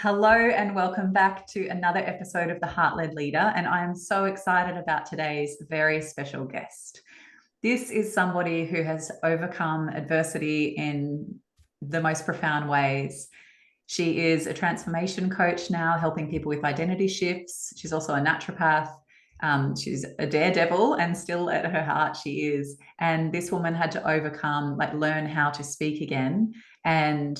Hello and welcome back to another episode of The Heart-Led Leader. And I am so excited about today's very special guest. This is somebody who has overcome adversity in the most profound ways. She is a transformation coach now, helping people with identity shifts. She's also a naturopath. She's a daredevil, and still at her heart she is. And this woman had to overcome, learn how to speak again, and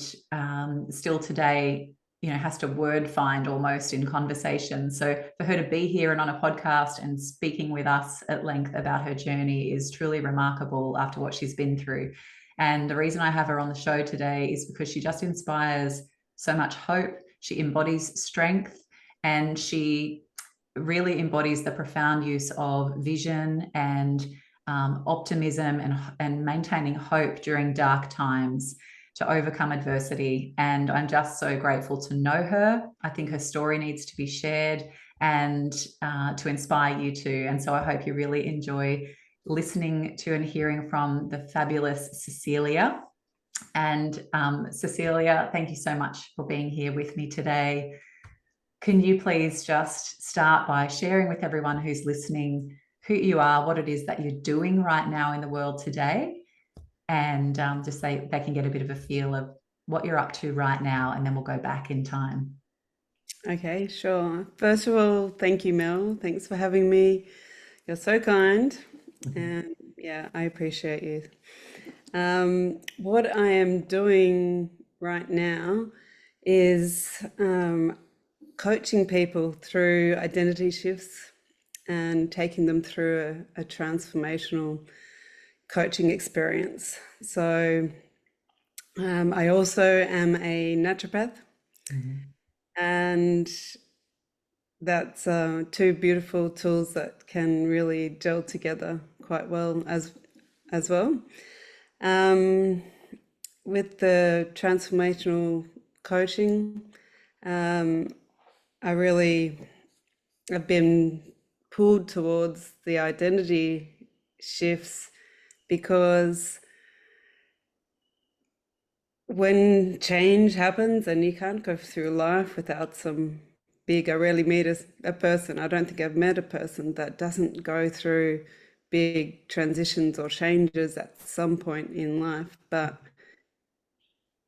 still today, has to word find almost in conversation. So for her to be here and on a podcast and speaking with us at length about her journey is truly remarkable after what she's been through. And the reason I have her on the show today is because she just inspires so much hope. She embodies strength, and she really embodies the profound use of vision and optimism and maintaining hope during dark times to overcome adversity. And I'm just so grateful to know her. I think her story needs to be shared and to inspire you too. And so I hope you really enjoy listening to and hearing from the fabulous Cecilia. And Cecilia, thank you so much for being here with me today. Can you please just start by sharing with everyone who's listening who you are, what it is that you're doing right now in the world today, and just say they can get a bit of a feel of what you're up to right now, and then we'll go back in time. Okay, sure. First of all, thank you, Mel. Thanks for having me. You're so kind. And yeah, I appreciate you. What I am doing right now is coaching people through identity shifts and taking them through a transformational coaching experience. So I also am a naturopath, and that's two beautiful tools that can really gel together quite well as well. With the transformational coaching, I really have been pulled towards the identity shifts because when change happens and you can't go through life without some big, I rarely meet a person, I don't think I've met a person that doesn't go through big transitions or changes at some point in life, but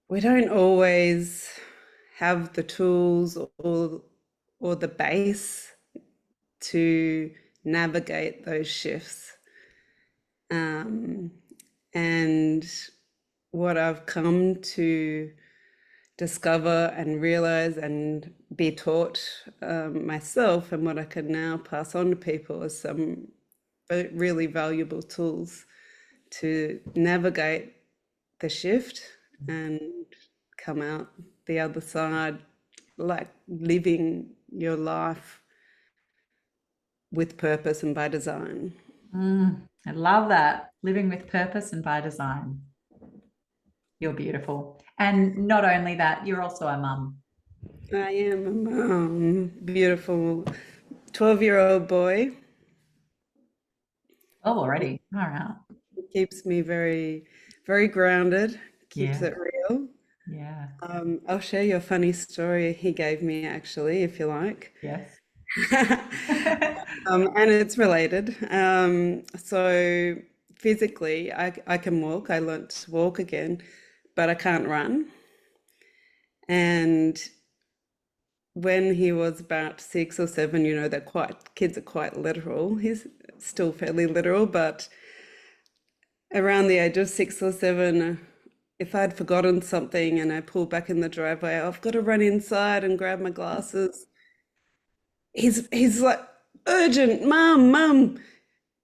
we don't always have the tools or the base to navigate those shifts. And what I've come to discover and realize and be taught myself, and what I can now pass on to people, is some really valuable tools to navigate the shift and come out the other side like living your life with purpose and by design. I love that. Living with purpose and by design. You're beautiful. And not only that, you're also a mum. I am a mom, beautiful 12-year-old boy. Oh, already. All right. It keeps me very, very grounded, keeps Yeah. it real. Yeah. I'll share you a funny story he gave me, actually, if you like. Yes. And it's related. So physically, I can walk. I learnt to walk again, but I can't run. And when he was about 6 or 7, kids are quite literal. He's still fairly literal, but around the age of 6 or 7, if I'd forgotten something and I pulled back in the driveway, I've got to run inside and grab my glasses. He's like, urgent, mum,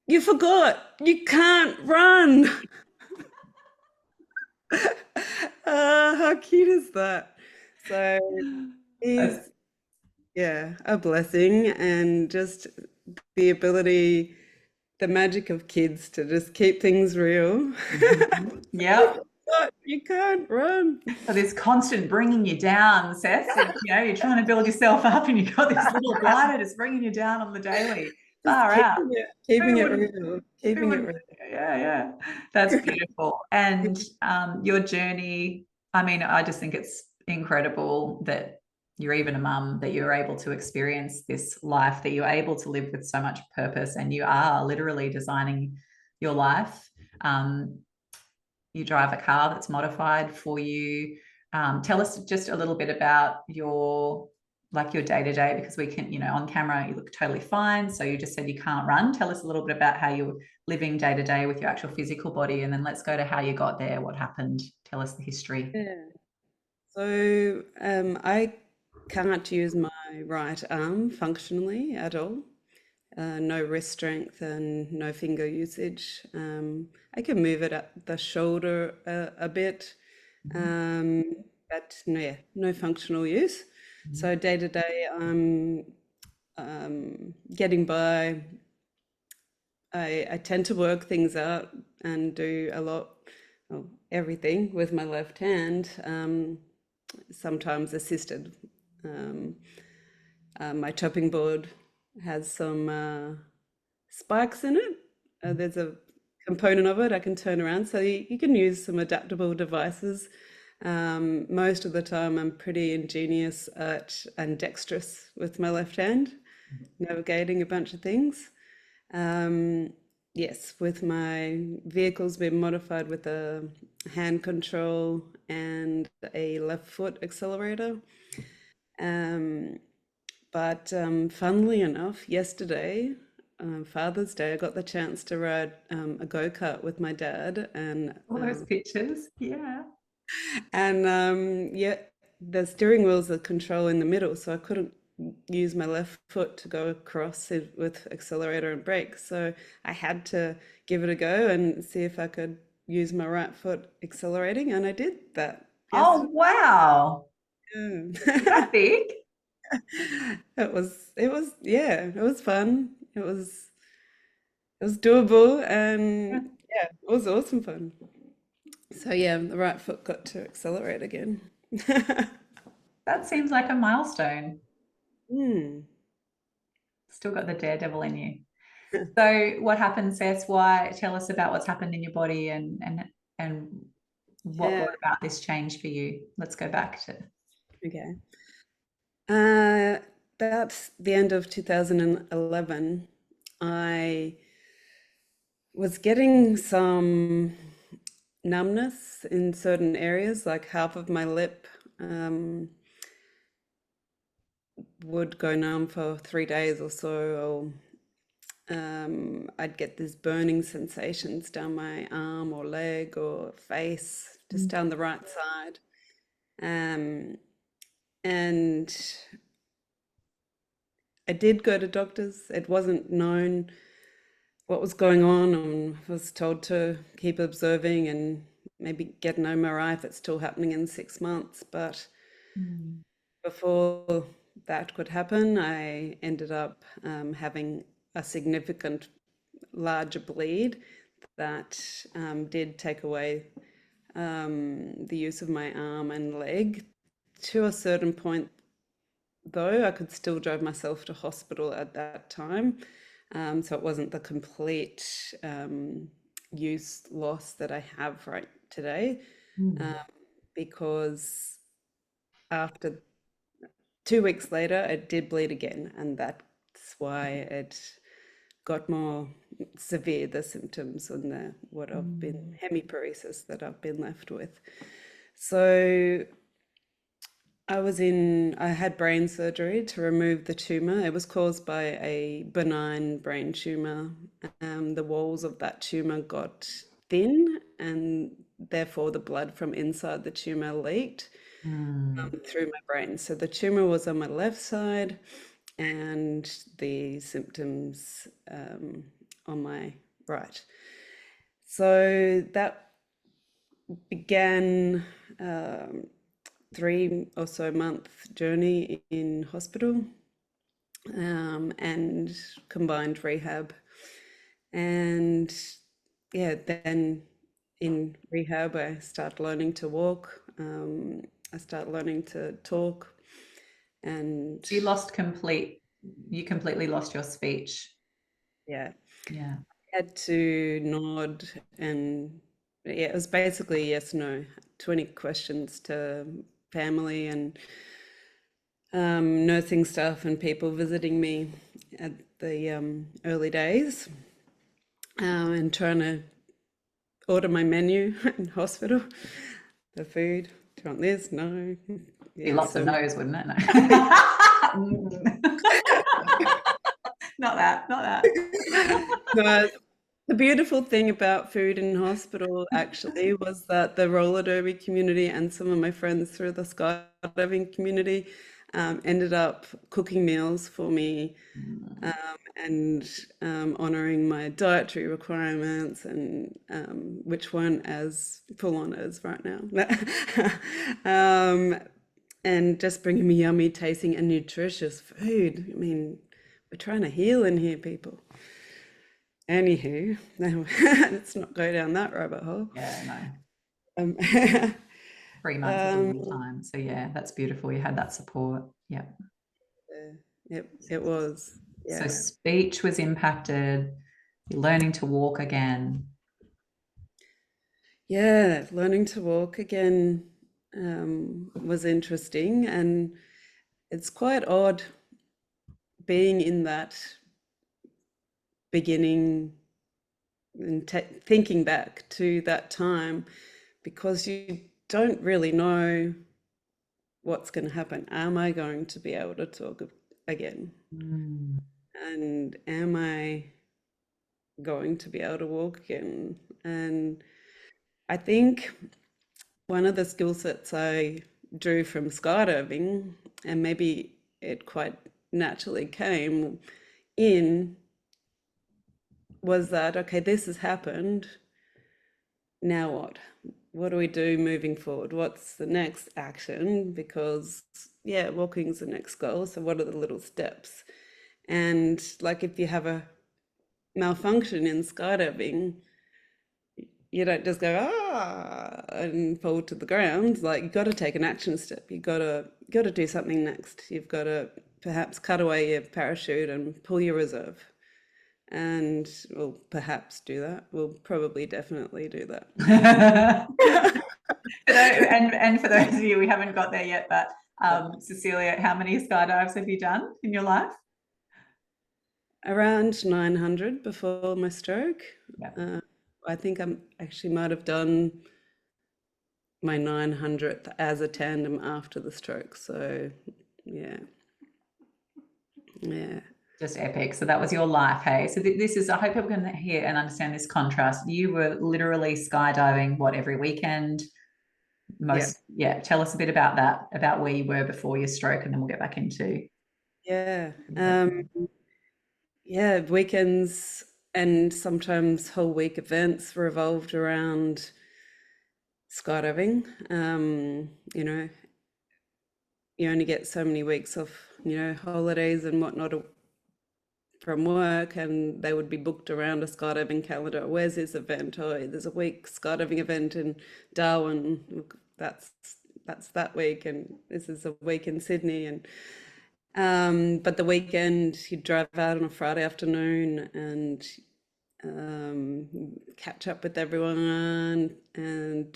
you forgot, you can't run. How cute is that? So That's he's, yeah, a blessing, and just the ability, the magic of kids to just keep things real. Yep. You can't run. So this constant bringing you down, Seth. You're trying to build yourself up, and you've got this little blighter just bringing you down on the daily. Just Far out. keeping Who it wouldn't? real, Who keeping it wouldn't? real. Yeah, yeah. That's beautiful. And your journey, I mean, I just think it's incredible that you're even a mum, that you're able to experience this life, that you're able to live with so much purpose, and you are literally designing your life. You drive a car that's modified for you. Tell us just a little bit about your day to day, because we can, on camera you look totally fine. So you just said you can't run. Tell us a little bit about how you're living day to day with your actual physical body, and then let's go to how you got there, what happened. Tell us the history. Yeah. So I can't use my right arm functionally at all. No wrist strength and no finger usage. I can move it up the shoulder a bit, Mhm. um, but no, yeah, no functional use. So day to day, I'm getting by. I tend to work things out and do a lot, well, everything with my left hand, sometimes assisted. Um, my chopping board has some spikes in it. There's a component of it I can turn around, so you can use some adaptable devices. Most of the time, I'm pretty ingenious at and dexterous with my left hand, navigating a bunch of things. Um, yes, with my vehicles being modified with a hand control and a left foot accelerator. Um, but funnily enough, yesterday, Father's Day, I got the chance to ride a go-kart with my dad, All those pictures. Yeah. yeah, the steering wheel's a control in the middle, so I couldn't use my left foot to go across it with accelerator and brake. So I had to give it a go and see if I could use my right foot accelerating, and I did that Oh, yesterday. wow. Is Yeah. that big? Yeah, it was fun. It was doable Yeah. and yeah, it was awesome fun. So yeah, the right foot got to accelerate again. That seems like a milestone. Hmm. Still got the daredevil in you. So what happened, Cess? Why? Tell us about what's happened in your body, and what Yeah, brought about this change for you. Let's go back to. okay. Uh, about the end of 2011, I was getting some numbness in certain areas, like half of my lip would go numb for 3 days or so, or I'd get these burning sensations down my arm or leg or face, just down the right side. Um, and I did go to doctors. It wasn't known what was going on, and was told to keep observing and maybe get an MRI if it's still happening in 6 months. But Mm. before that could happen, I ended up having a significant larger bleed that did take away the use of my arm and leg. To a certain point, though, I could still drive myself to hospital at that time. So it wasn't the complete use loss that I have right today, Mm. um, because after 2 weeks later, it did bleed again, and that's why it got more severe, the symptoms and the what I've been Mm. hemiparesis that I've been left with. So I had brain surgery to remove the tumor. It was caused by a benign brain tumor. The walls of that tumor got thin, and therefore the blood from inside the tumor leaked Mm. through my brain. So the tumor was on my left side, and the symptoms on my right. So that began 3 or so month journey in hospital, and combined rehab. And yeah, then in rehab, I start learning to walk. I start learning to talk, and So you completely lost your speech. yeah, Yeah. had to nod, and yeah, it was basically yes, no, 20 questions to family, and nursing staff and people visiting me at the early days, and trying to order my menu in hospital, the food. Do you want this? No. Be Yeah, lots of so no's, wouldn't it? No. Not that, not that. but the beautiful thing about food in hospital actually was that the roller derby community and some of my friends through the skydiving community ended up cooking meals for me, Mm. and honoring my dietary requirements, and which weren't as full on as right now. um, and just bringing me yummy tasting and nutritious food. I mean, we're trying to heal in here, people. Anywho, let's not go down that rabbit hole. Yeah, no. Um, 3 months is a um, long time. So yeah, that's beautiful. You had that support. Yeah. it was, So yeah. speech was impacted. You're learning to walk again. Yeah, learning to walk again was interesting, and it's quite odd being in that beginning and thinking back to that time, because you don't really know what's going to happen. Am I going to be able to talk again? Mm. And am I going to be able to walk again? And I think one of the skill sets I drew from skydiving, and maybe it quite naturally came in, was that, okay, this has happened. Now what? What do we do moving forward? What's the next action? Because, yeah, walking's the next goal. So, what are the little steps? And, like, if you have a malfunction in skydiving, you don't just go and fall to the ground. Like, you've got to take an action step. You got to do something next. You've got to perhaps cut away your parachute and pull your reserve. And we'll perhaps do that. We'll probably definitely do that. And for those of you, we haven't got there yet, but Cecilia, how many skydives have you done in your life? Around 900 before my stroke. Yeah. I think I'm actually might have done my 900th as a tandem after the stroke. So, yeah. Yeah. Just epic. So that was your life, hey? So this is, I hope people can hear and understand this contrast. You were literally skydiving, what, every weekend? Yeah. Yeah. Tell us a bit about that, about where you were before your stroke, and then we'll get back into. Yeah. Yeah. Weekends and sometimes whole week events revolved around skydiving. You know, you only get so many weeks of, holidays and whatnot from work, and they would be booked around a skydiving calendar. Where's this event? Oh, there's a week skydiving event in Darwin. Look, that's that week, and this is a week in Sydney. And but the weekend you'd drive out on a Friday afternoon and catch up with everyone and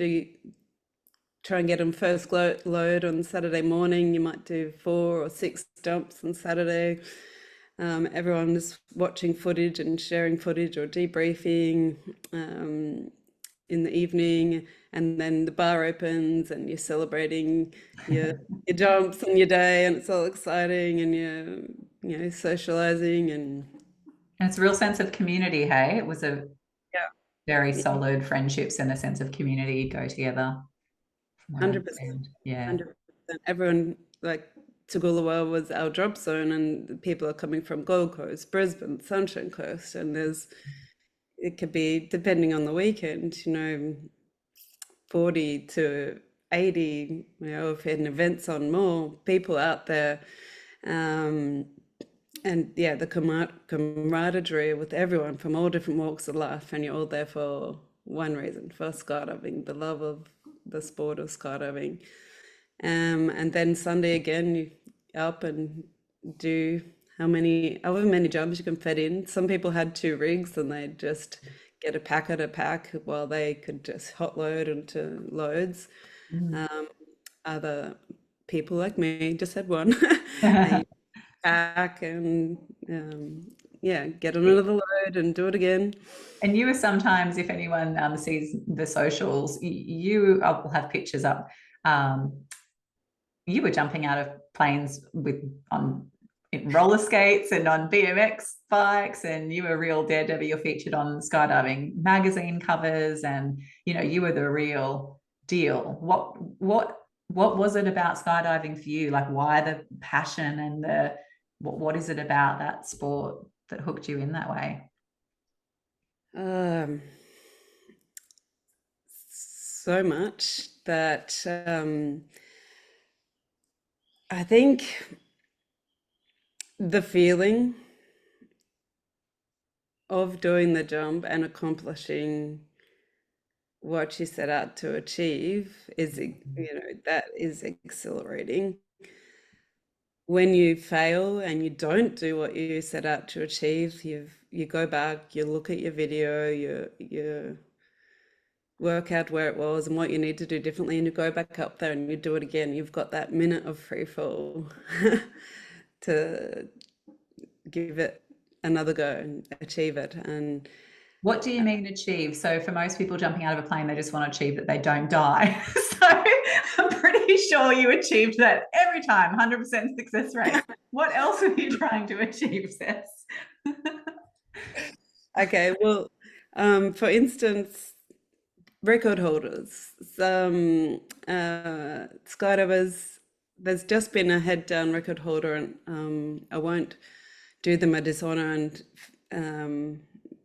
try and get them first load on Saturday morning. You might do 4 or 6 jumps on Saturday. Everyone is watching footage and sharing footage or debriefing in the evening, and then the bar opens and you're celebrating your jumps and your day, and it's all exciting, and you're socializing and And it's a real sense of community, hey? It was a yeah, very solid friendships and a sense of community go together, from what I 100%, understand. Yeah. 100%. Everyone, like, Toogoolawah was our drop zone, and the people are coming from Gold Coast, Brisbane, Sunshine Coast, and it could be, depending on the weekend, 40 to 80, if an event's on, more people out there. And yeah, the camaraderie with everyone from all different walks of life, and you're all there for one reason, for skydiving, the love of the sport of skydiving. And then Sunday again, you up and do however many jumps you can fit in. Some people had 2 rigs and they'd just get a packer to pack while they could just hot load into loads. Mm. Other people like me just had one, and you back and yeah, get on another load and do it again. And you were sometimes, if anyone sees the socials, you will have pictures up. Um, you were jumping out of planes with on roller skates and on BMX bikes, and you were a real daredevil. You're featured on skydiving magazine covers, and you were the real deal. What was it about skydiving for you? Like, why the passion and the what is it about that sport that hooked you in that way? Um, so much that I think the feeling of doing the jump and accomplishing what you set out to achieve is, that is exhilarating. When you fail and you don't do what you set out to achieve, you go back, you look at your video, you work out where it was and what you need to do differently, and you go back up there and you do it again. You've got that minute of free fall to give it another go and achieve it. And What do you mean achieve? So for most people jumping out of a plane, they just want to achieve that they don't die. So I'm pretty sure you achieved that every time, 100% success rate. What else are you trying to achieve, Cess? okay, well, for instance, record holders, some skydivers, there's just been a head down record holder, and I won't do them a dishonor and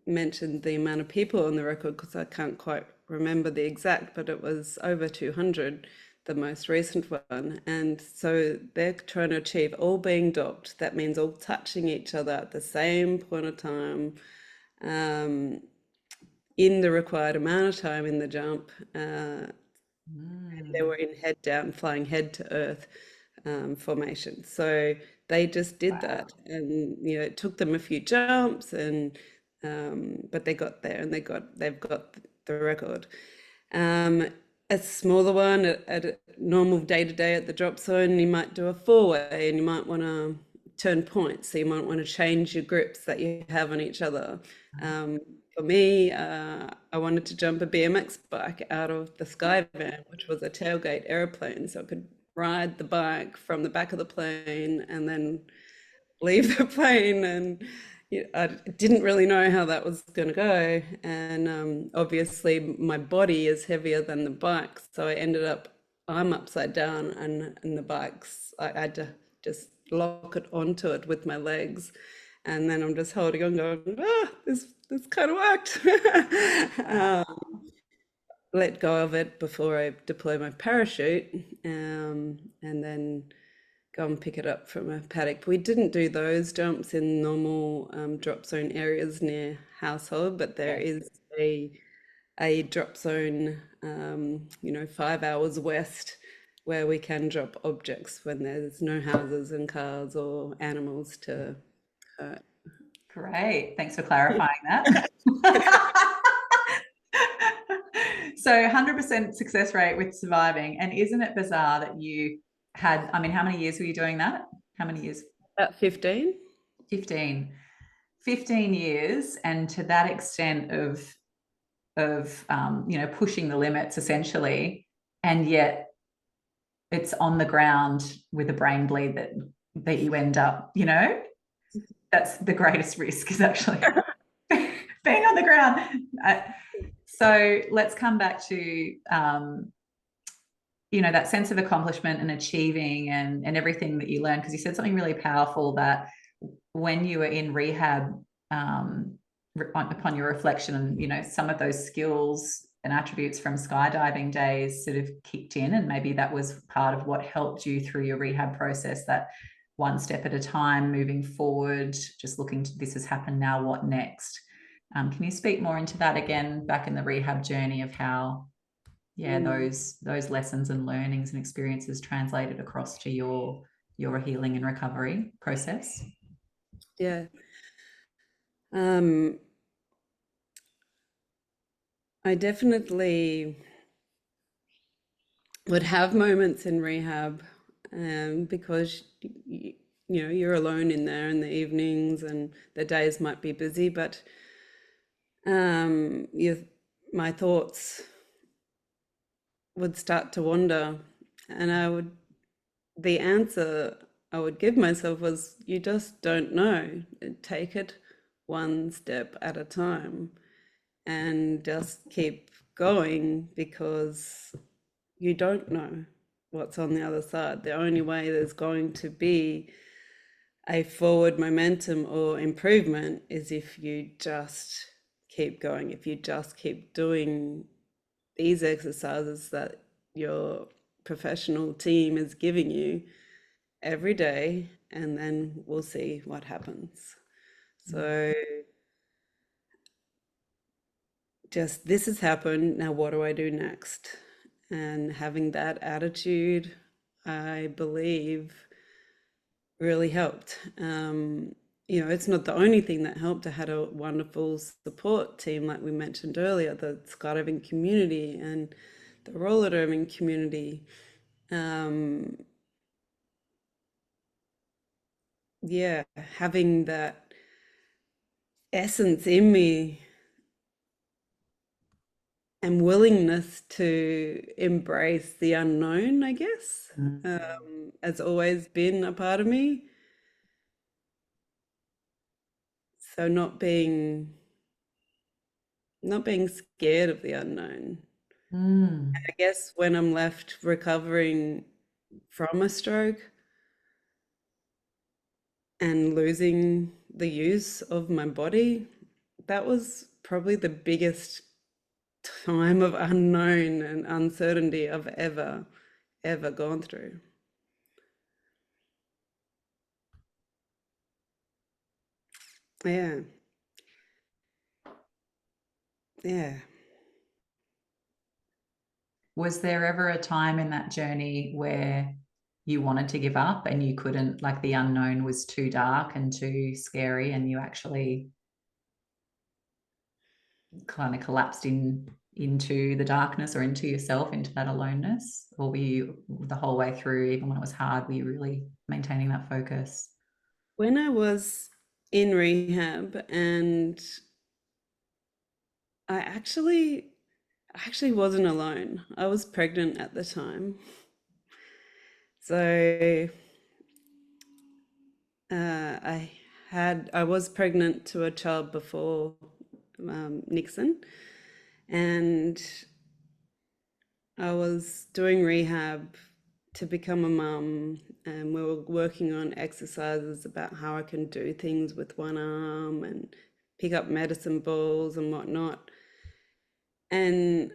mention the amount of people on the record because I can't quite remember the exact, but it was over 200, the most recent one. And so they're trying to achieve all being docked. That means all touching each other at the same point of time, in the required amount of time in the jump. They were in head down, flying head to earth formation. So they just did that, and it took them a few jumps, and but they got there, and they've got the record. A smaller one at a normal day to day at the drop zone, you might do a 4-way, and you might want to turn points, so you might want to change your grips that you have on each other. For me, I wanted to jump a BMX bike out of the Skyvan, which was a tailgate airplane, so I could ride the bike from the back of the plane and then leave the plane. And I didn't really know how that was going to go. And obviously, my body is heavier than the bike, so I'm upside down, and the bike's, I had to just lock it onto it with my legs, and then I'm just holding on, going, this kind of worked. Let go of it before I deploy my parachute, and then go and pick it up from a paddock. We didn't do those jumps in normal drop zone areas near household, but there is a drop zone, 5 hours west, where we can drop objects when there's no houses and cars or animals to hurt. Great. Thanks for clarifying that. So 100% success rate with surviving. And isn't it bizarre that you had, I mean, how many years were you doing that? How many years? About 15. 15. 15 years. And to that extent of pushing the limits essentially. And yet it's on the ground with a brain bleed that you end up, that's the greatest risk, is actually being on the ground. So let's come back to that sense of accomplishment and achieving and everything that you learned, because you said something really powerful, that when you were in rehab, upon your reflection, and some of those skills and attributes from skydiving days sort of kicked in, and maybe that was part of what helped you through your rehab process, that one step at a time, moving forward, just looking to, this has happened, now what next? Can you speak more into that again, back in the rehab journey, of how those lessons and learnings and experiences translated across to your healing and recovery process? Yeah. I definitely would have moments in rehab because you know you're alone in there in the evenings and the days might be busy, but you my thoughts would start to wander, and the answer I would give myself was, you just don't know. Take it one step at a time and just keep going, because you don't know what's on the other side. The only way there's going to be a forward momentum or improvement is if you just keep going, if you just keep doing these exercises that your professional team is giving you every day, and then we'll see what happens. So just, this has happened, now what do I do next? And having that attitude, I believe, really helped. You know, it's not the only thing that helped. I had a wonderful support team, like we mentioned earlier, the skydiving community and the roller derby community. Yeah, having that essence in me and willingness to embrace the unknown, I guess, has always been a part of me. So not being scared of the unknown. I guess when I'm left recovering from a stroke and losing the use of my body, that was probably the biggest time of unknown and uncertainty I've ever gone through. Yeah, yeah. Was there ever a time in that journey where you wanted to give up and you couldn't, like the unknown was too dark and too scary, and you actually kind of collapsed into the darkness or into yourself, into that aloneness? Or were you the whole way through, even when it was hard, were you really maintaining that focus? When I was in rehab, and I actually wasn't alone. I was pregnant at the time. So I I was pregnant to a child before Nixon, and I was doing rehab to become a mum, and we were working on exercises about how I can do things with one arm and pick up medicine balls and whatnot. And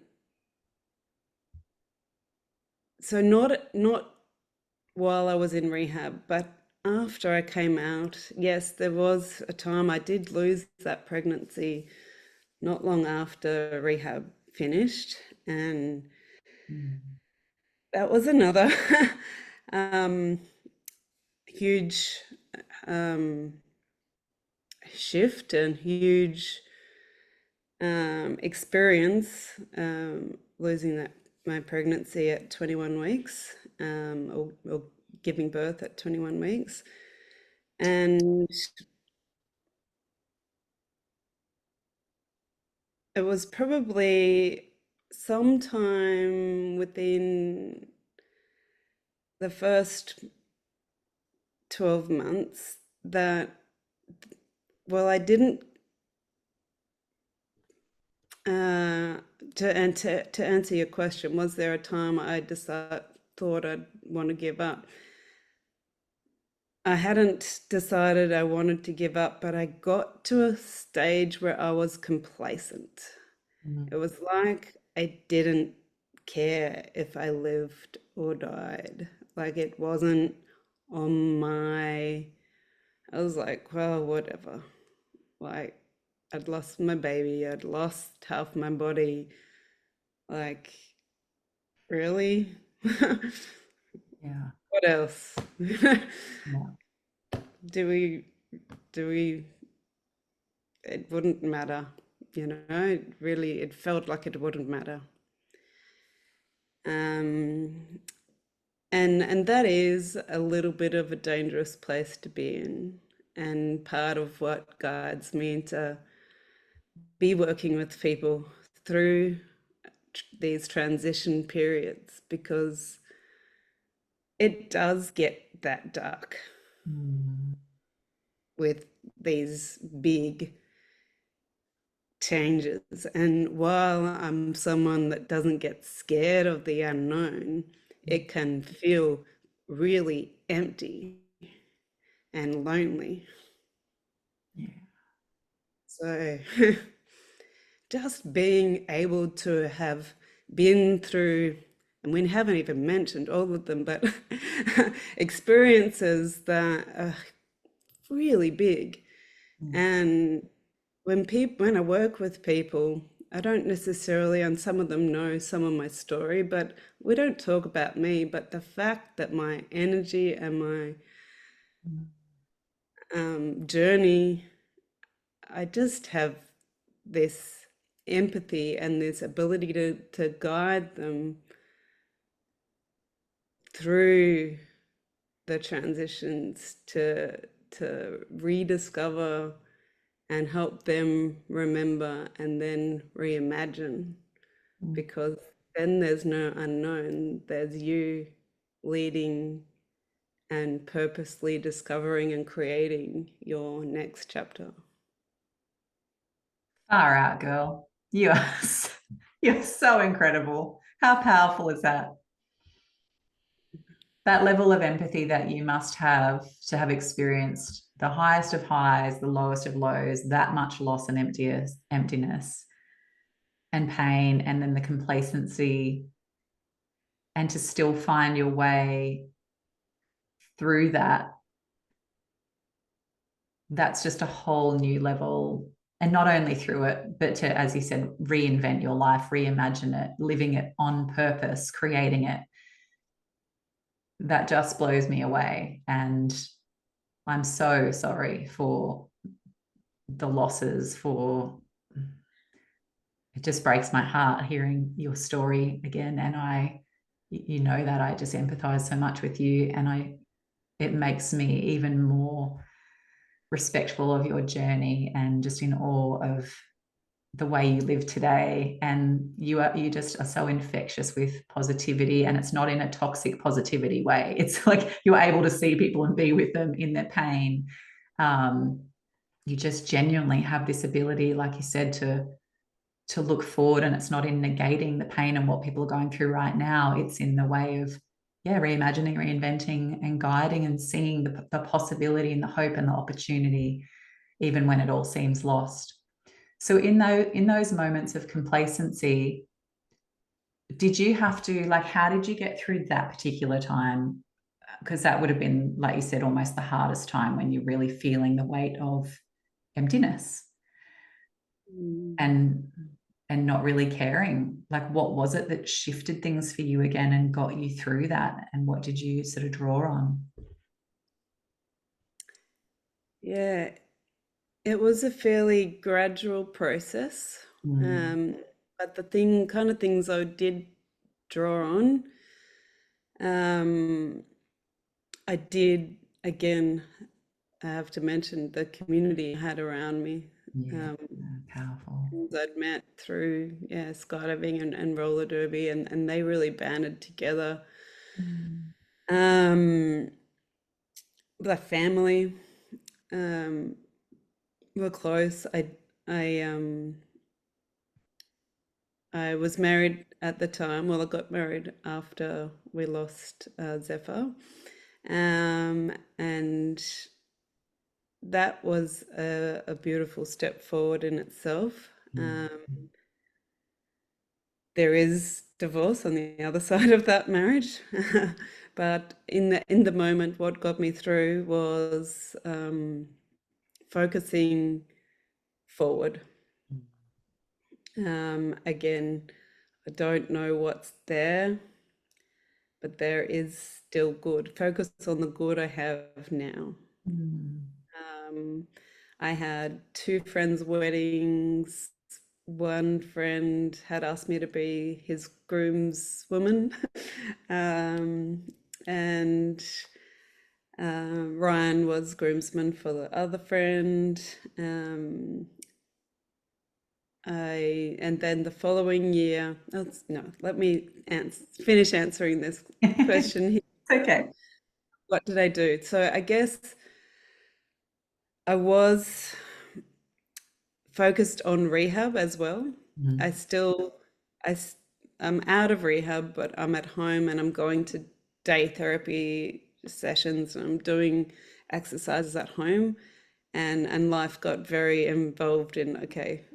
so not while I was in rehab, but after I came out, yes, there was a time I did lose that pregnancy not long after rehab finished, and Mm. that was another um, huge um, shift and huge experience, losing my pregnancy at 21 weeks, or giving birth at 21 weeks. And it was probably sometime within the first 12 months that, well, I didn't, to answer your question, was there a time I thought I'd want to give up? I hadn't decided I wanted to give up, but I got to a stage where I was complacent. It was like I didn't care if I lived or died. Like it wasn't on my, I was like, well, whatever. Like I'd lost my baby, I'd lost half my body. Like, really? Yeah. What else? Yeah. Do we, do we, it wouldn't matter, you know, it felt like it wouldn't matter. Um, And that is a little bit of a dangerous place to be in. And part of what guides me to be working with people through these transition periods, because it does get that dark Mm. with these big changes. And while I'm someone that doesn't get scared of the unknown, it can feel really empty and lonely. Yeah. So just being able to have been through, and we haven't even mentioned all of them, but experiences that are really big. Mm. And when I work with people, I don't necessarily, and some of them know some of my story, but we don't talk about me. But the fact that my energy and my journey, I just have this empathy and this ability to guide them through the transitions, to rediscover and help them remember and then reimagine, Mm. because then there's no unknown, there's you leading and purposely discovering and creating your next chapter. Far out, girl. You are you're so incredible. How powerful is that? That level of empathy that you must have to have experienced the highest of highs, the lowest of lows, that much loss and emptiness and pain, and then the complacency, and to still find your way through that. That's just a whole new level. And not only through it, but to, as you said, reinvent your life, reimagine it, living it on purpose, creating it. That just blows me away. And I'm so sorry for the losses, for it just breaks my heart hearing your story again. And you know that I just empathize so much with you. And it makes me even more respectful of your journey and just in awe of the way you live today. And you just are so infectious with positivity, and it's not in a toxic positivity way. It's like you're able to see people and be with them in their pain. You just genuinely have this ability, like you said, to look forward, and it's not in negating the pain and what people are going through right now. It's in the way of, yeah, reimagining, reinventing, and guiding, and seeing the possibility and the hope and the opportunity, even when it all seems lost. So in those moments of complacency, did you have to, like, how did you get through that particular time? Because that would have been, like you said, almost the hardest time, when you're really feeling the weight of emptiness Mm. and not really caring. Like, what was it that shifted things for you again and got you through that? And what did you sort of draw on? Yeah, it was a fairly gradual process. Mm. Um, but the kind of things I did draw on, um, I did, again, I have to mention the community I had around me. Yeah, Um, powerful. Friends I'd met through, yeah, skydiving and roller derby, and they really banded together. Mm. Um, the family, um, were close. I I was married at the time. Well, I got married after we lost Zephyr, and that was a beautiful step forward in itself. Mm. There is divorce on the other side of that marriage, but in the moment, what got me through was focusing forward. Again, I don't know what's there, but there is still good. Focus on the good I have now. Mm. Um, I had two friends' weddings. One friend had asked me to be his groomswoman. and Ryan was groomsman for the other friend. And then the following year, no, let me finish answering this It's question here. okay. What did I do? So I guess I was focused on rehab as well. I Mm. still, I, s- I'm out of rehab, but I'm at home and I'm going to day therapy sessions and I'm doing exercises at home. And life got very involved in, okay,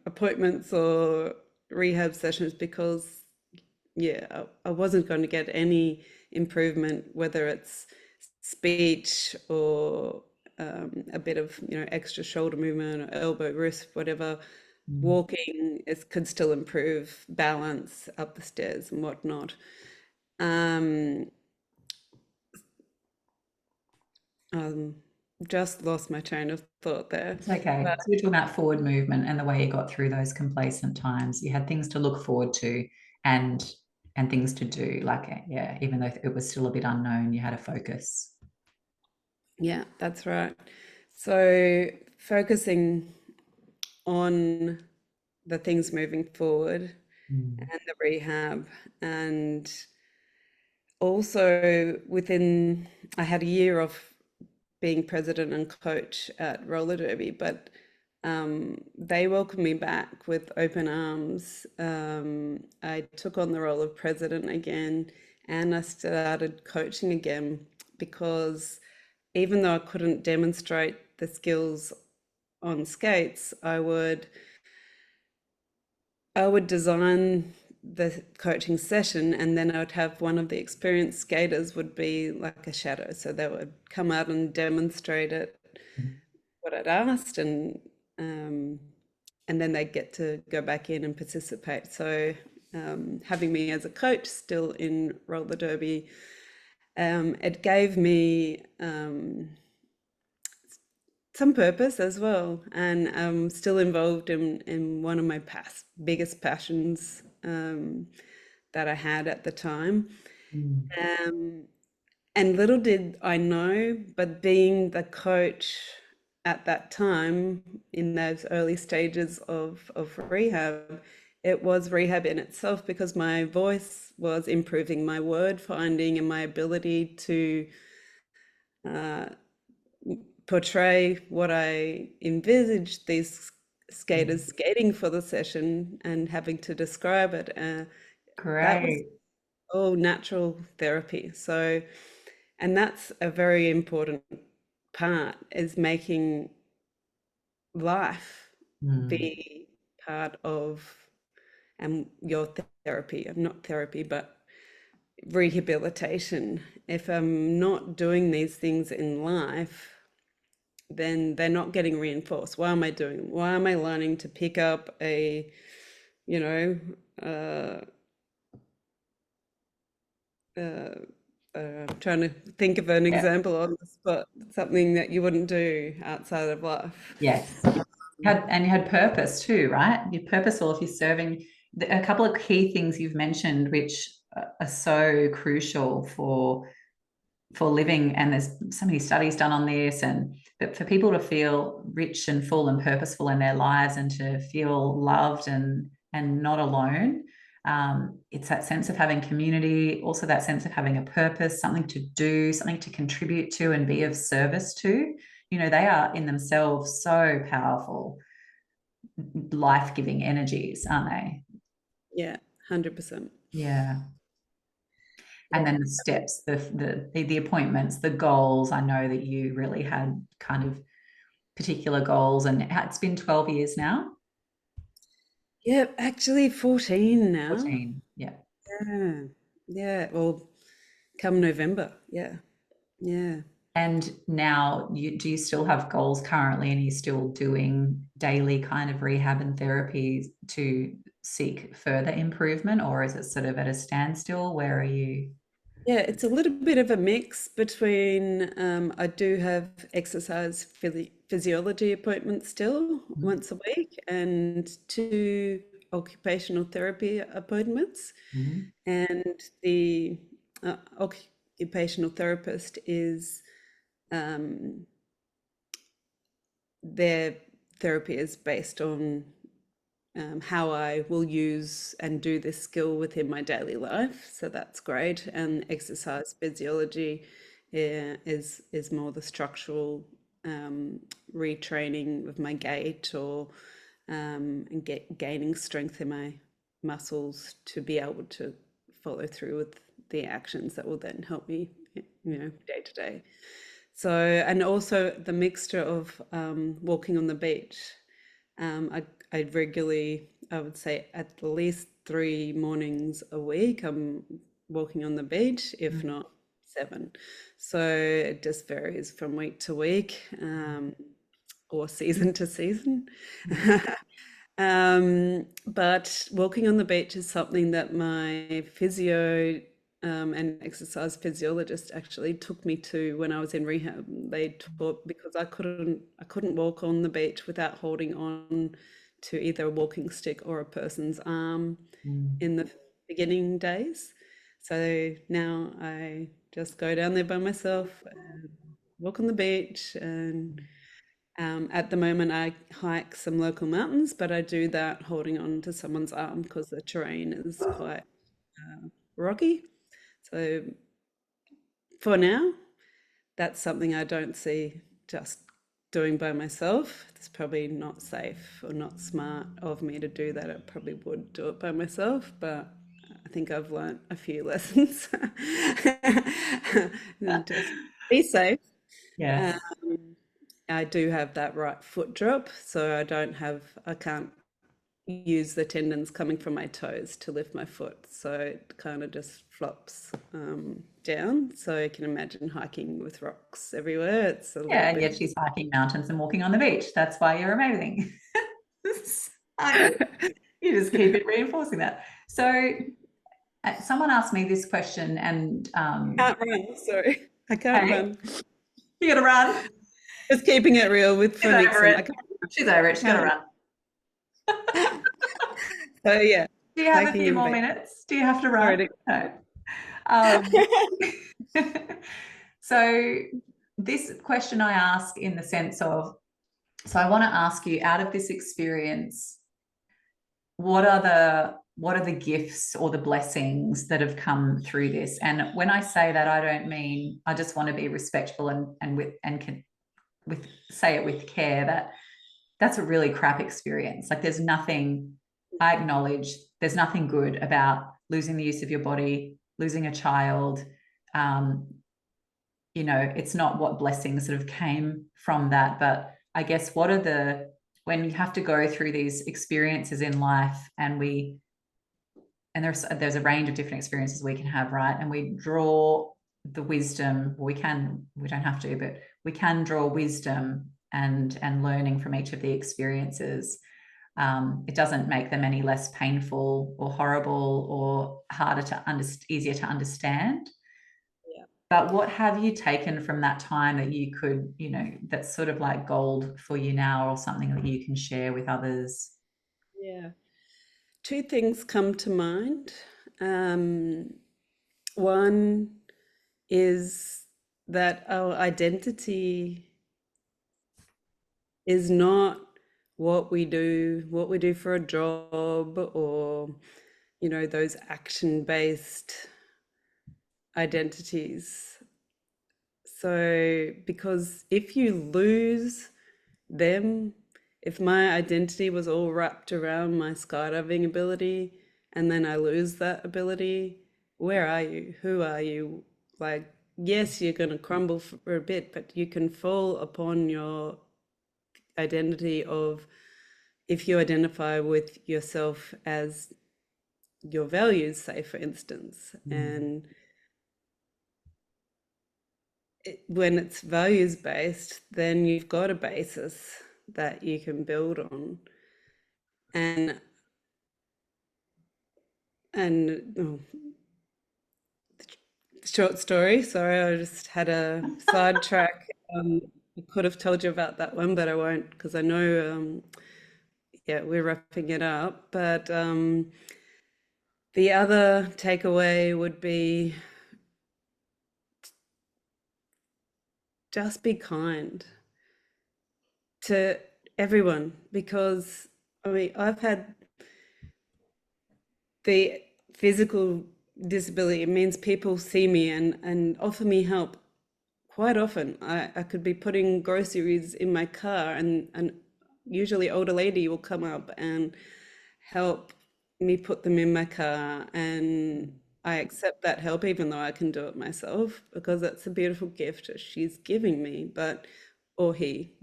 appointments or rehab sessions because, yeah, I wasn't going to get any improvement, whether it's speech or a bit of, extra shoulder movement or elbow, wrist, whatever. Mm. Walking is could still improve balance up the stairs and whatnot. Um, um, just lost my train of thought there. It's okay. But So we're talking about forward movement and the way you got through those complacent times. You had things to look forward to and and things to do. Like, yeah, even though it was still a bit unknown, you had a focus. yeah, that's right. So focusing on the things moving forward Mm. and the rehab, and also I had a year of being president and coach at roller derby, but they welcomed me back with open arms. I took on the role of president again, and I started coaching again because even though I couldn't demonstrate the skills on skates, I would design the coaching session, and then I would have one of the experienced skaters would be like a shadow. So they would come out and demonstrate it, what I'd asked, um, and then they get to go back in and participate. So having me as a coach still in roller derby, it gave me some purpose as well, and I'm still involved in one of my biggest passions that I had at the time. Mm. Um, and little did I know, but being the coach at that time in those early stages of rehab, it was rehab in itself because my voice was improving, my word finding, and my ability to uh, portray what I envisaged these skaters Mm. skating for the session and having to describe it. That was Great. all natural therapy. So, and that's a very important part is making life Mm. be part of your therapy, not therapy, but rehabilitation. If I'm not doing these things in life, then they're not getting reinforced. Why am I doing them? Why am I learning to pick up you know, uh, uh, I'm trying to think of an Yeah. example on the spot, something that you wouldn't do outside of life. Yes. And you had purpose too, right? You're purposeful if you're serving. A couple of key things you've mentioned, which are so crucial for living, and there's so many studies done on this, and but for people to feel rich and full and purposeful in their lives and to feel loved and not alone. It's that sense of having community, also that sense of having a purpose, something to do, something to contribute to and be of service to. They are in themselves so powerful, life-giving energies, aren't they? Yeah, 100%. Yeah. And then the steps, the appointments, the goals. I know that you really had kind of particular goals, and it's been 12 years now. Yeah, actually 14 now. 14. Yeah. Yeah. Yeah. Well, come November. Yeah. Yeah. And now do you still have goals currently, and are you still doing daily kind of rehab and therapy to seek further improvement, or is it sort of at a standstill? Where are you? Yeah, it's a little bit of a mix between I do have exercise physiology appointments still once a week and two occupational therapy appointments. Mhm. And the uh, occ- occupational therapist is their therapy is based on how I will use and do this skill within my daily life. So that's great. And exercise physiology is more the structural retraining of my gait or and gaining strength in my muscles to be able to follow through with the actions that will then help me, day to day. So, and also the mixture of walking on the beach. I regularly, I would say at least 3 mornings a week, I'm walking on the beach, if not 7. So it just varies from week to week, or season to season. But walking on the beach is something that my physio and exercise physiologist actually took me to when I was in rehab. They taught because I couldn't walk on the beach without holding on to either a walking stick or a person's arm in the beginning days. So now I just go down there by myself and walk on the beach. And at the moment, I hike some local mountains, but I do that holding on to someone's arm because the terrain is quite rocky. So for now, that's something I don't see just doing by myself. It's probably not safe or not smart of me to do that. I probably would do it by myself, but I think I've learnt a few lessons. Just be safe. Yes. I do have that right foot drop, so I can't use the tendons coming from my toes to lift my foot. So it kind of just flops down. So you can imagine hiking with rocks everywhere. It's a little Yeah, and bit. yet she's hiking mountains and walking on the beach. That's why you're amazing. You just keep it reinforcing that. So someone asked me this question, and Can't run, sorry. I can't hey, run. you gotta run. Just keeping it real with She's for over Nixon. it. She's over it. She's gotta Can't run. So yeah, Do you have a hiking few in more bed. minutes? Do you have to run? Already. No. Um, so this question I ask in the sense of, so I want to ask you, out of this experience, what are the gifts or the blessings that have come through this? And when I say that, I don't mean, I just want to be respectful and with and can with say it with care, that that's a really crap experience. Like there's nothing, I acknowledge there's nothing good about losing the use of your body, losing a child. Um, it's not what blessings sort of came from that. But I guess when you have to go through these experiences in life, and there's a range of different experiences we can have, right? And we draw the wisdom, we don't have to, but we can draw wisdom and learning from each of the experiences. It doesn't make them any less painful or horrible or easier to understand. Yeah. But what have you taken from that time that you could, that's sort of like gold for you now, or something that you can share with others? Yeah. Two things come to mind. One is that our identity is not what we do for a job, or those action-based identities. So because if you lose them, if my identity was all wrapped around my skydiving ability and then I lose that ability, where are you? Who are you? Like, yes, you're going to crumble for a bit, but you can fall upon your identity of, if you identify with yourself as your values, say, for instance, and when it's values based, then you've got a basis that you can build on. And oh, short story, sorry, I just had a sidetrack. I could have told you about that one, but I won't, because I know, yeah, we're wrapping it up. But the other takeaway would be just be kind to everyone, because I mean, I've had the physical disability. It means people see me and offer me help quite often. I could be putting groceries in my car, and usually older lady will come up and help me put them in my car, and I accept that help even though I can do it myself, because that's a beautiful gift that she's giving me, but or he.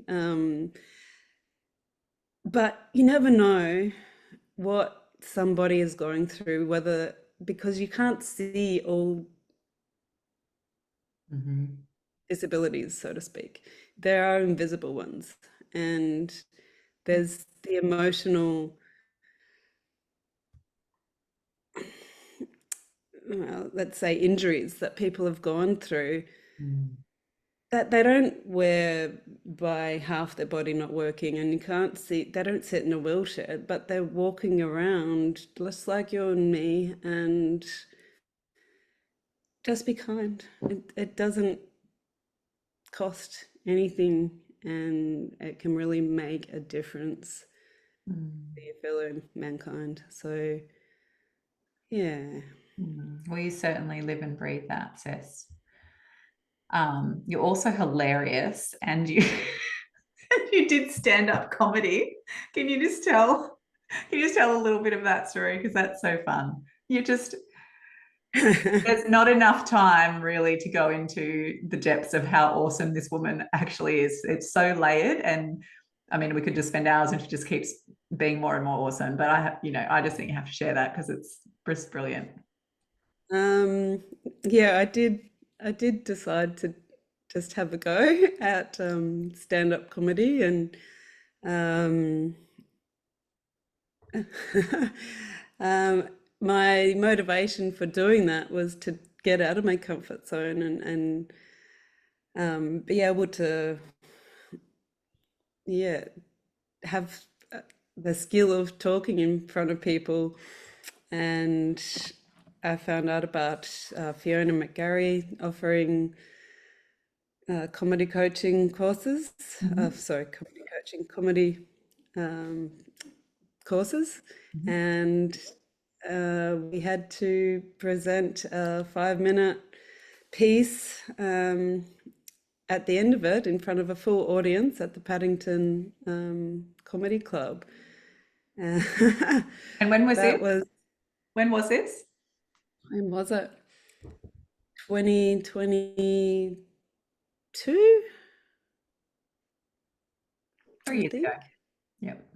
But you never know what somebody is going through, whether because you can't see all Mm-hmm. disabilities, so to speak. There are invisible ones, and there's the emotional, well, let's say, injuries that people have gone through Mm. that they don't wear by half their body not working, and you can't see, they don't sit in a wheelchair, but they're walking around just like you and me, and just be kind. It doesn't cost anything, and it can really make a difference Mm. for your fellow mankind. So, yeah. Mm. Well, you certainly live and breathe that, Cess. You're also hilarious, and you you did stand-up comedy. Can you just tell? Can you just tell a little bit of that story? Because that's so fun. You just there's not enough time really to go into the depths of how awesome this woman actually is. It's so layered, and I mean, we could just spend hours, and she just keeps being more and more awesome. But I just think you have to share that because it's just brilliant. Um, yeah, I did decide to just have a go at stand-up comedy, and um, um, my motivation for doing that was to get out of my comfort zone, and be able to, yeah, have the skill of talking in front of people. And I found out about Fiona McGarry offering comedy coaching courses. Mhm. Sorry, comedy coaching, comedy um, courses. Mhm. And we had to present a 5 minute piece at the end of it in front of a full audience at the Paddington Comedy Club. Uh, And when was that it? was, When was this? when was it? 2022, 3 I years ago. think. Yep.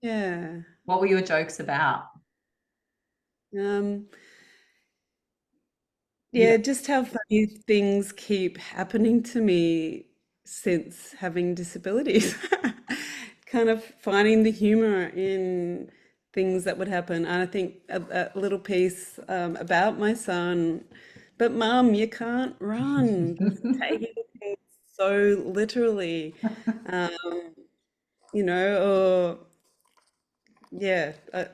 Yeah. What were your jokes about? Um, You yeah, just how funny things keep happening to me since having disabilities. Kind of finding the humor in things that would happen. And I think a little piece about my son, but Mum, you can't run. Just don't. taking things so literally, um, or yeah, I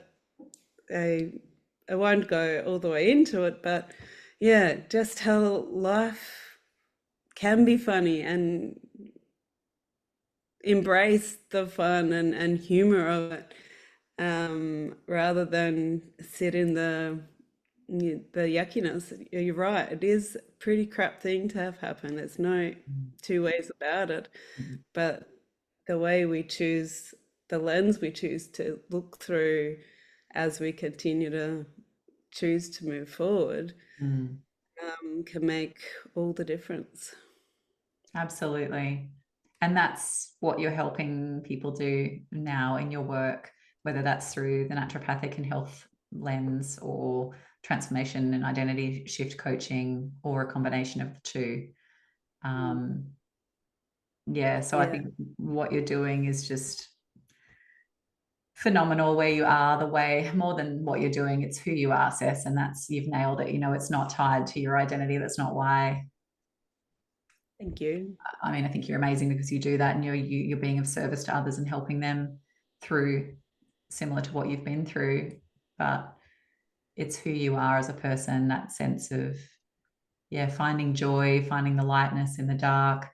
I won't go all the way into it, but yeah, just how life can be funny, and embrace the fun and humor of it, rather than sit in the yuckiness. You're right, it is a pretty crap thing to have happen. There's no two ways about it. But the way we choose, the lens we choose to look through as we continue to choose to move forward, Mm. can make all the difference. Absolutely. And that's what you're helping people do now in your work, whether that's through the naturopathic and health lens or transformation and identity shift coaching or a combination of the two. Mm. Um, yeah, so I Yeah, think what you're doing is just phenomenal where you are, the way more than what you're doing, it's who you are, Cess, and that's you've nailed it. It's not tied to your identity. That's not why. thank you. I mean, I think you're amazing because you do that, and you're being of service to others and helping them through similar to what you've been through. But it's who you are as a person, that sense of, yeah, finding joy, finding the lightness in the dark,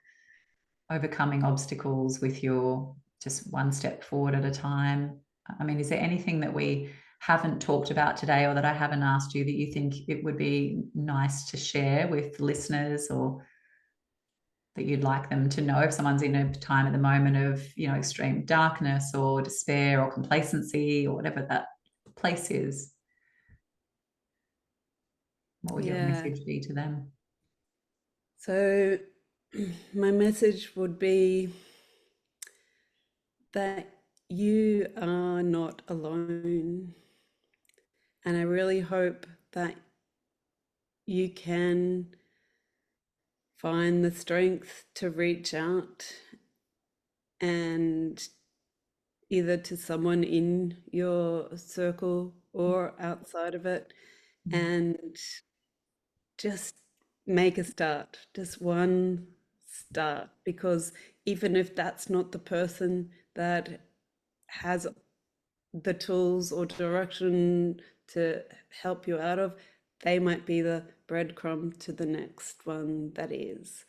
overcoming obstacles with your just one step forward at a time. I mean, is there anything that we haven't talked about today or that I haven't asked you that you think it would be nice to share with listeners, or that you'd like them to know if someone's in a time at the moment of, extreme darkness or despair or complacency or whatever that place is? What would your Yeah. message be to them? So my message would be that you are not alone. And I really hope that you can find the strength to reach out, and either to someone in your circle or outside of it, Mm, and just make a start, just one start, because even if that's not the person that has the tools or direction to help you out of, they might be the breadcrumb to the next one that is.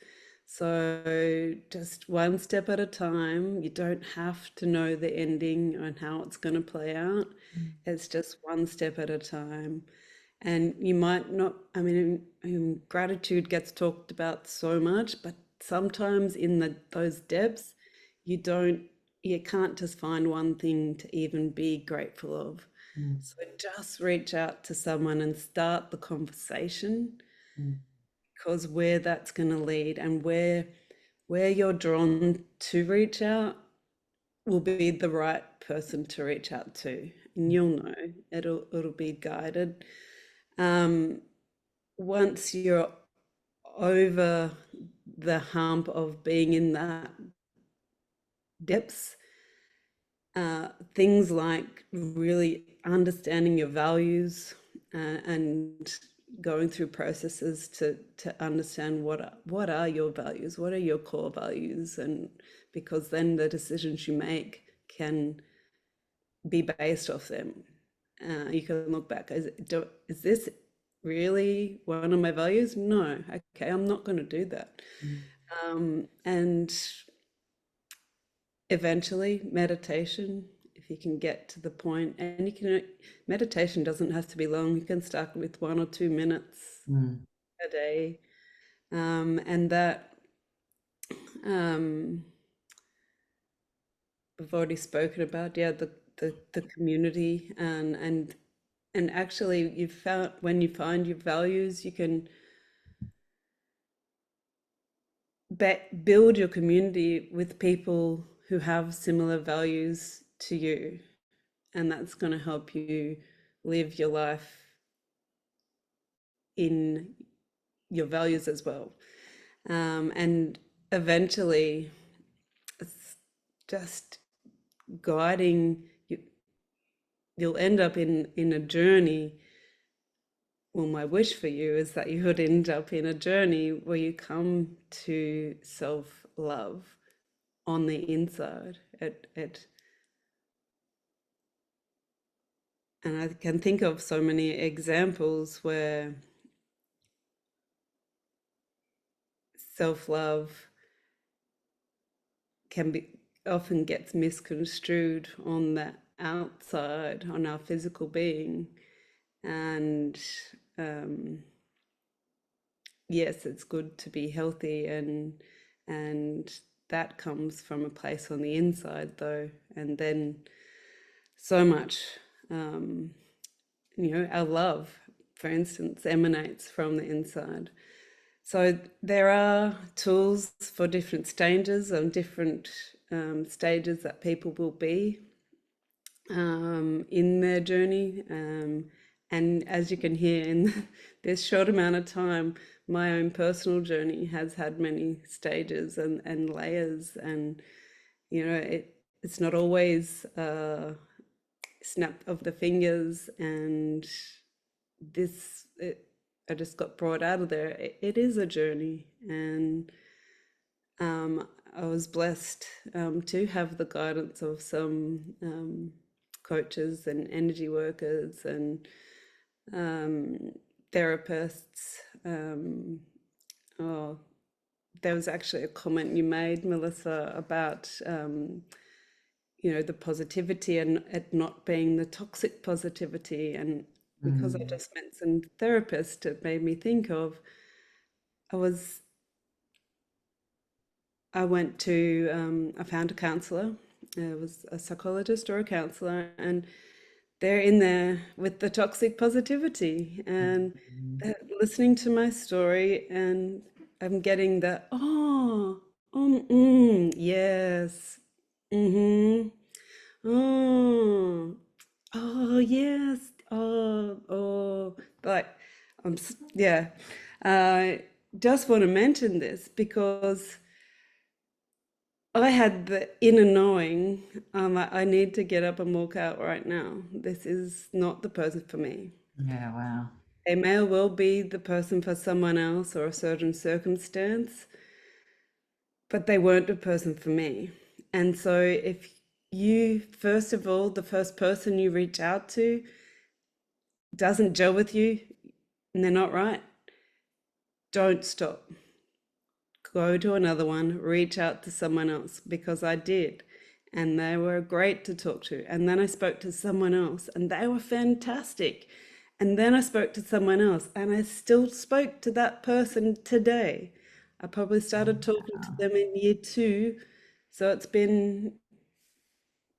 So just one step at a time. You don't have to know the ending and how it's going to play out. mm, It's just one step at a time. And you might not, I mean, gratitude gets talked about so much, but sometimes in those depths, you don't, you can't just find one thing to even be grateful of. mm, So just reach out to someone and start the conversation, mm, because where that's going to lead, and where you're drawn to reach out will be the right person to reach out to, and mm, you'll know it'll be guided. Um, Once you're over the hump of being in that depths, things like really understanding your values, and going through processes to understand what are your values, what are your core values, and because then the decisions you make can be based off them. You can look back, is this really one of my values? No. Okay, I'm not going to do that. mm, And eventually meditation, if you can get to the point, and you can, meditation doesn't have to be long. You can start with 1 or 2 minutes mm, a day. And that, um, we've already spoken about, yeah, the community, and actually you've found, when you find your values, you can build your community with people who have similar values to you, and that's going to help you live your life in your values as well. And eventually, it's just guiding you. You'll end up in a journey. Well, my wish for you is that you would end up in a journey where you come to self-love on the inside. And I can think of so many examples where self-love can be, often gets misconstrued on the outside, on our physical being. And um, yes, it's good to be healthy, and that comes from a place on the inside though. And then so much, um, our love, for instance, emanates from the inside. So there are tools for different stages, and different stages that people will be in their journey. And as you can hear in this short amount of time, my own personal journey has had many stages and layers. And, it's not always snap of the fingers. And I just got brought out of there. It is a journey. And I was blessed to have the guidance of some coaches and energy workers and um, therapists. Oh, there was actually a comment you made, Melissa, about you know, the positivity and it not being the toxic positivity. And because I just mentioned therapist, it made me think of I was I went to I found a counselor. It was a psychologist or a counselor, and they're in there with the toxic positivity and listening to my story, and I'm getting the yes, mm-hmm, oh, oh yes, like yeah. I just want to mention this because I had the inner knowing, like, I need to get up and walk out right now. This is not the person for me. Yeah, wow. They may well be the person for someone else or a certain circumstance, but they weren't the person for me. And so if you, first of all, the first person you reach out to doesn't gel with you and they're not right, don't stop. Go to another one, reach out to someone else, because I did. And they were great to talk to. And then I spoke to someone else and they were fantastic. And then I spoke to someone else and I still spoke to that person today. I probably started talking to them in year 2. So it's been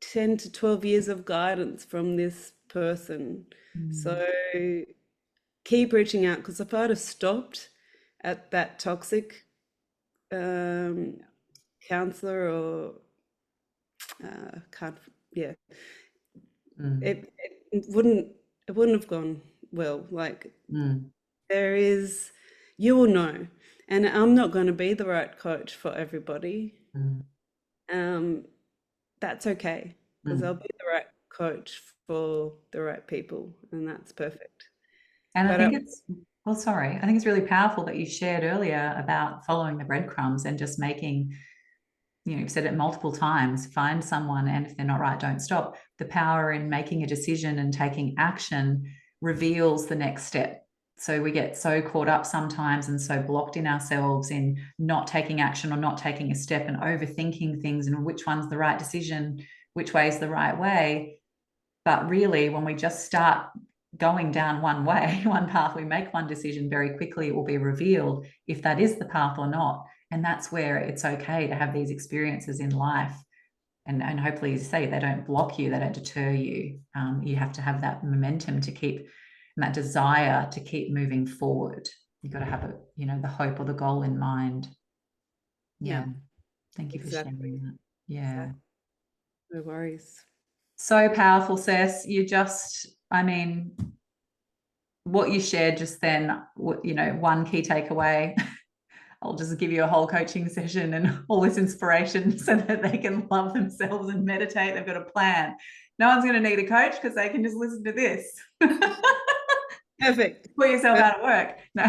10 to 12 years of guidance from this person. So keep reaching out, because if I'd have stopped at that toxic um, counselor or can't, yeah, it wouldn't have gone well. Like, there is, you will know, and I'm not going to be the right coach for everybody. Um, that's okay, because I'll be the right coach for the right people, and that's perfect. And I But think it's, well, sorry, I think it's really powerful that you shared earlier about following the breadcrumbs and just making, you've said it multiple times, find someone, and if they're not right, don't stop. The power in making a decision and taking action reveals the next step. So we get so caught up sometimes and so blocked in ourselves in not taking action or not taking a step and overthinking things and which one's the right decision, which way is the right way. But really, when we just start going down one way, one path, we make one decision very quickly, it will be revealed if that is the path or not. And that's where it's okay to have these experiences in life. And hopefully, as you say, they don't block you, they don't deter you. You have to have that momentum to keep, and that desire to keep moving forward. You've got to have the hope or the goal in mind. Yeah. Thank you for sharing exactly, that. Yeah. exactly. No worries. So powerful, Cess. I mean, what you shared just then, one key takeaway. I'll just give you a whole coaching session and all this inspiration so that they can love themselves and meditate. They've got a plan. No one's going to need a coach because they can just listen to this. Perfect. Put yourself out of work. No.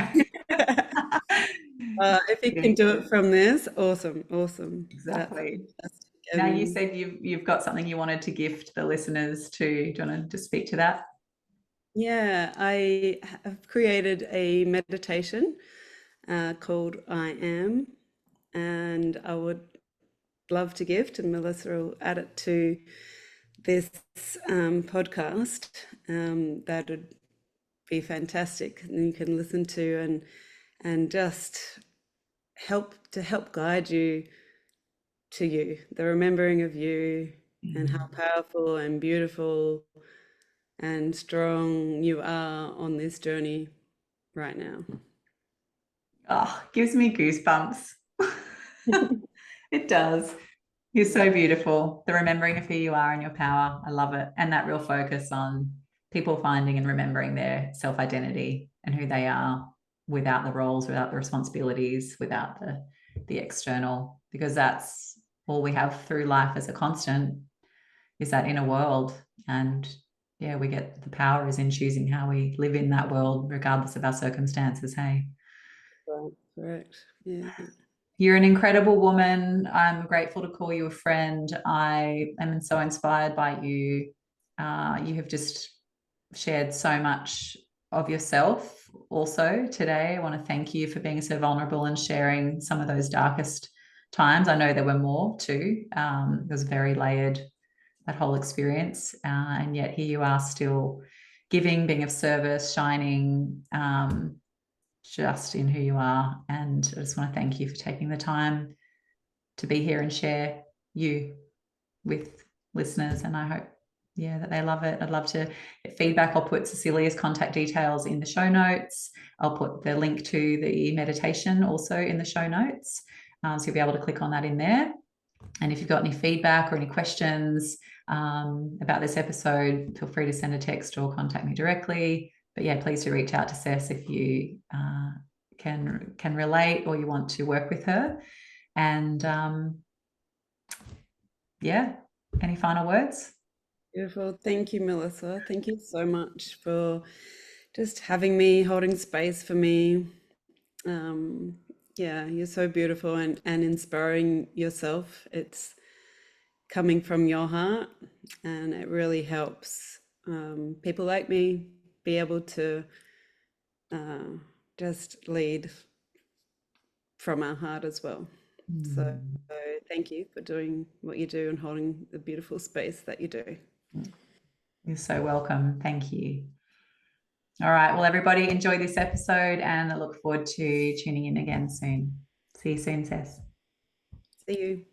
If you can do it from this, awesome, awesome. That's Exactly. fantastic. Now you said you've got something you wanted to gift the listeners to. Do you want to just speak to that? Yeah, I have created a meditation called I Am, and I would love to gift, and Melissa will add it to this podcast. That would be fantastic, and you can listen to and just help guide you to you, the remembering of you, and how powerful and beautiful and strong you are on this journey right now. Oh, gives me goosebumps. It does. You're so beautiful. The remembering of who you are and your power. I love it. And that real focus on people finding and remembering their self-identity and who they are without the roles, without the responsibilities, without the external, because that's all we have through life as a constant is that inner world. And yeah, we get the power is in choosing how we live in that world, regardless of our circumstances. Hey. Right, correct. Yeah. You're an incredible woman. I'm grateful to call you a friend. I am so inspired by you. You have just shared so much of yourself also today. I want to thank you for being so vulnerable and sharing some of those darkest times. I know there were more too. It was very layered, that whole experience. And yet here you are still giving, being of service, shining, just in who you are. And I just want to thank you for taking the time to be here and share you with listeners. And I hope, yeah, that they love it. I'd love to get feedback. I'll put Cecilia's contact details in the show notes. I'll put the link to the meditation also in the show notes. So you'll be able to click on that in there. And if you've got any feedback or any questions about this episode, feel free to send a text or contact me directly. But yeah, please do reach out to Cec if you can relate or you want to work with her. And yeah, any final words? Beautiful. Thank you, Melissa. Thank you so much for just having me, holding space for me. Yeah, you're so beautiful and inspiring yourself. It's coming from your heart, and it really helps people like me be able to just lead from our heart as well. So thank you for doing what you do and holding the beautiful space that you do. You're so welcome. Thank you. All right. Well, everybody, enjoy this episode and I look forward to tuning in again soon. See you soon, Cec. See you.